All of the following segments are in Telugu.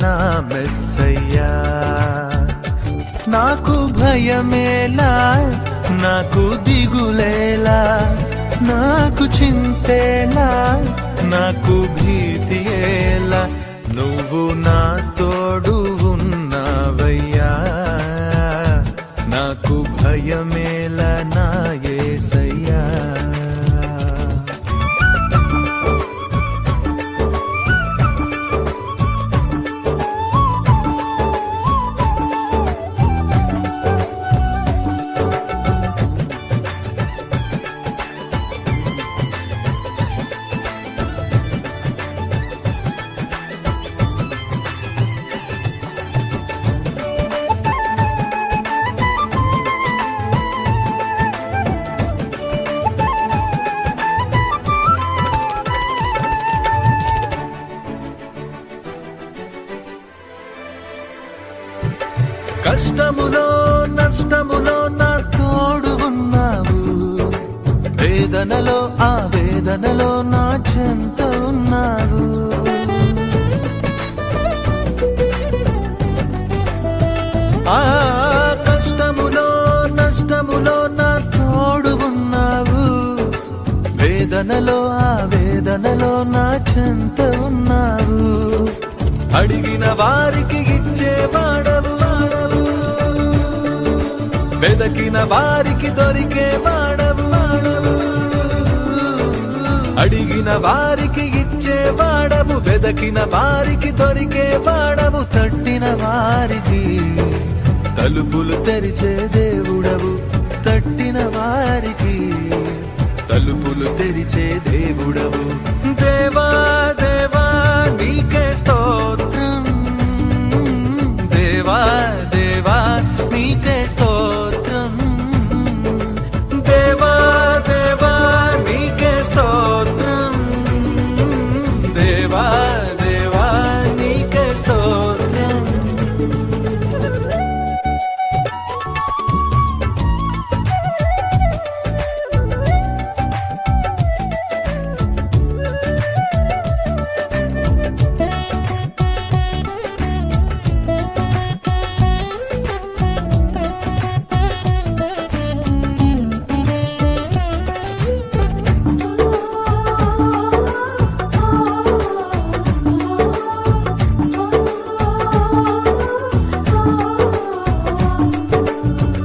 నా మెస్సయ్యా. నాకు భయమేలా, నాకు దిగులేలా, నాకు చింతేలా, నాకు భీతియేలా, నువ్వు నా తోడు ఉన్నావయ్యా. నాకు భయమేలా నా యేసయ్యా. కష్టములో నష్టములో నా తోడు ఉన్నావు, వేదనలో ఆ వేదనలో నా చెంత ఉన్నావు. ఆ కష్టములో నష్టములో నా తోడు ఉన్నావు, వేదనలో ఆ వేదనలో నా చెంత ఉన్నావు. అడిగిన వారికి ఇచ్చేవాడవు, వెదకిన వారికి దొరికేవాడవు. అడిగిన వారికి ఇచ్చేవాడవు, వెదకిన వారికి దొరికేవాడవు. తట్టిన వారికి తలుపులు తెరిచే దేవుడవు, తట్టిన వారికి తలుపులు తెరిచే దేవుడవు. దేవా దేవా నీకే స్తోత్రం, దేవా దేవా నీకే స్తోత్రం, దేవా దేవా నీకే స్తోత్రం, దేవా దేవా నీకే స్తోత్రం.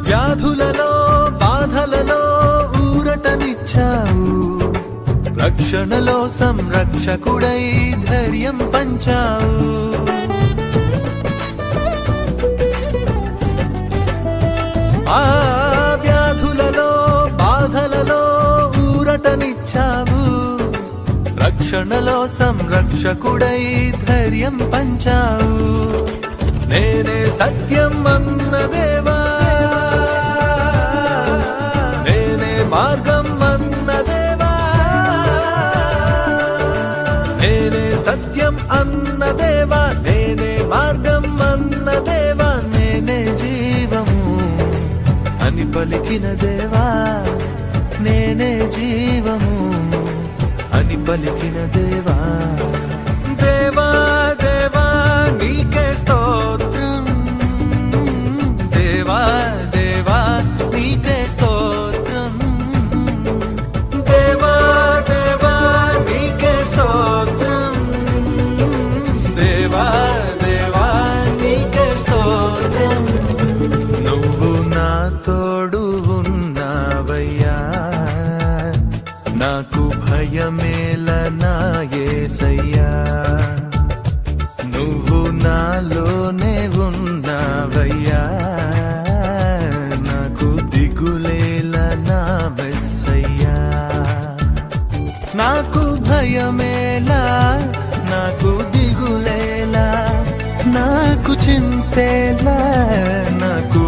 వ్యాధులలో బాధలలో ఊరటనిచ్చావు, రక్షణలో సంరక్షకుడై ధైర్యం పంచావు. ఆ వ్యాధులలో బాధలలో ఊరటనిచ్చావు, రక్షణలో సంరక్షకుడై ధైర్యం పంచావు. నేనే సత్యం అన్న దేవా, మార్గం అన్న దేవా, నేనే సత్యం అన్న దేవా, నేనే మార్గం అన్న దేవా, నేనే జీవము అని పలికిన దేవా, నేనే జీవము అని పలికిన దేవా. దేవా దేవా నీకే స్తోత్రం, దేవా దేవా నీకే స్తోత్రం, దేవా దేవా నీకే స్తోత్రం, దేవా దేవా నీకే స్తోత్రం. నువ్వు నా తోడు ఉన్నావయ్యా, నాకు భయమేల నా యేసయ్యా. నువ్వు నాలోనే ఉన్నావయ్యా, నాకు దిగులేల నా మెస్సయ్యా. నాకు భయమేలా, నాకు దిగులేలా, నాకు చింతేలా, నాకు